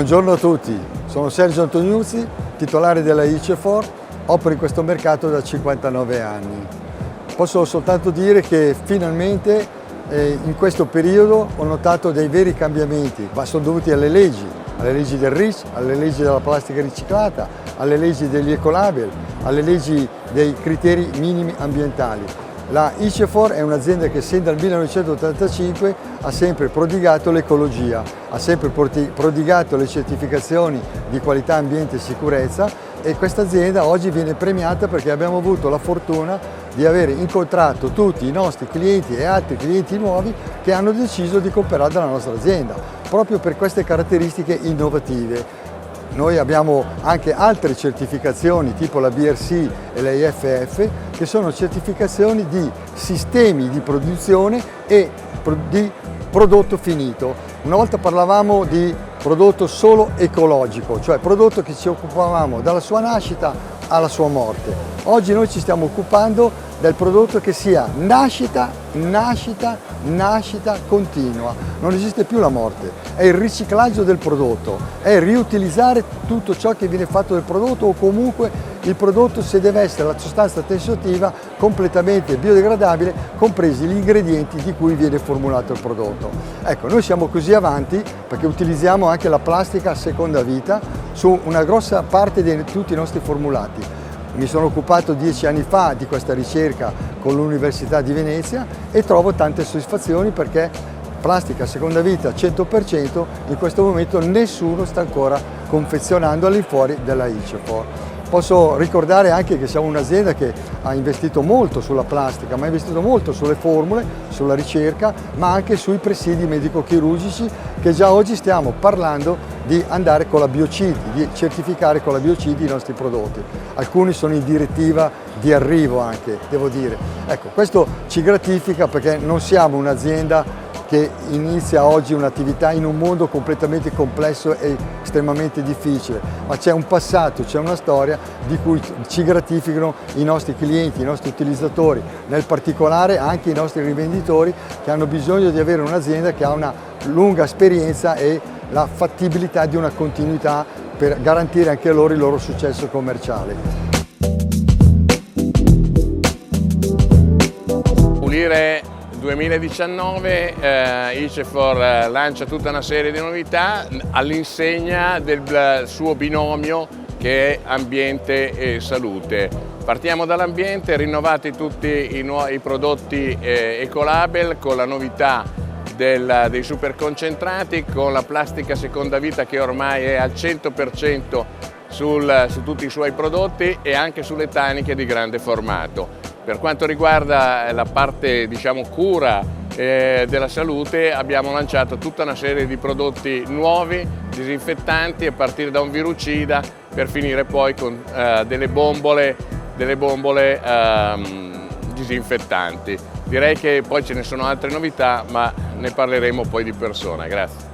Buongiorno a tutti, sono Sergio Antoniuzzi, titolare della ICEFOR, opero in questo mercato da 59 anni. Posso soltanto dire che finalmente in questo periodo ho notato dei veri cambiamenti, ma sono dovuti alle leggi del REACH, alle leggi della plastica riciclata, alle leggi degli ecolabel, alle leggi dei criteri minimi ambientali. La ICEFOR è un'azienda che sin dal 1985 ha sempre prodigato l'ecologia, ha sempre prodigato le certificazioni di qualità, ambiente e sicurezza, e questa azienda oggi viene premiata perché abbiamo avuto la fortuna di aver incontrato tutti i nostri clienti e altri clienti nuovi che hanno deciso di comprare dalla nostra azienda, proprio per queste caratteristiche innovative. Noi abbiamo anche altre certificazioni tipo la BRC e la IFF, che sono certificazioni di sistemi di produzione e di prodotto finito. Una volta parlavamo di prodotto solo ecologico, cioè prodotto che ci occupavamo dalla sua nascita alla sua morte. Oggi noi ci stiamo occupando del prodotto che sia nascita continua. Non esiste più la morte, è il riciclaggio del prodotto, è riutilizzare tutto ciò che viene fatto del prodotto, o comunque il prodotto, se deve essere la sostanza tensioattiva, completamente biodegradabile, compresi gli ingredienti di cui viene formulato il prodotto. Ecco, noi siamo così avanti perché utilizziamo anche la plastica a seconda vita su una grossa parte di tutti i nostri formulati. Mi sono occupato 10 anni fa di questa ricerca con l'Università di Venezia e trovo tante soddisfazioni perché plastica a seconda vita 100%, in questo momento nessuno sta ancora confezionando all'infuori della ICEFOR. Posso ricordare anche che siamo un'azienda che ha investito molto sulla plastica, ma ha investito molto sulle formule, sulla ricerca, ma anche sui presidi medico-chirurgici, che già oggi stiamo parlando di andare con la biocidi, di certificare con la biocidi i nostri prodotti. Alcuni sono in direttiva di arrivo anche, devo dire. Ecco, questo ci gratifica perché non siamo un'azienda che inizia oggi un'attività in un mondo completamente complesso e estremamente difficile, ma c'è un passato, c'è una storia di cui ci gratificano i nostri clienti, i nostri utilizzatori, nel particolare anche i nostri rivenditori, che hanno bisogno di avere un'azienda che ha una lunga esperienza e la fattibilità di una continuità per garantire anche a loro il loro successo commerciale. Pulire 2019 ICEFOR lancia tutta una serie di novità all'insegna del suo binomio che è ambiente e salute. Partiamo dall'ambiente, rinnovati tutti i prodotti ecolabel con la novità dei super concentrati, con la plastica seconda vita che ormai è al 100% su tutti i suoi prodotti e anche sulle taniche di grande formato. Per quanto riguarda la parte, diciamo, cura della salute, abbiamo lanciato tutta una serie di prodotti nuovi, disinfettanti, a partire da un virucida per finire poi con delle bombole disinfettanti. Direi che poi ce ne sono altre novità, ma ne parleremo poi di persona. Grazie.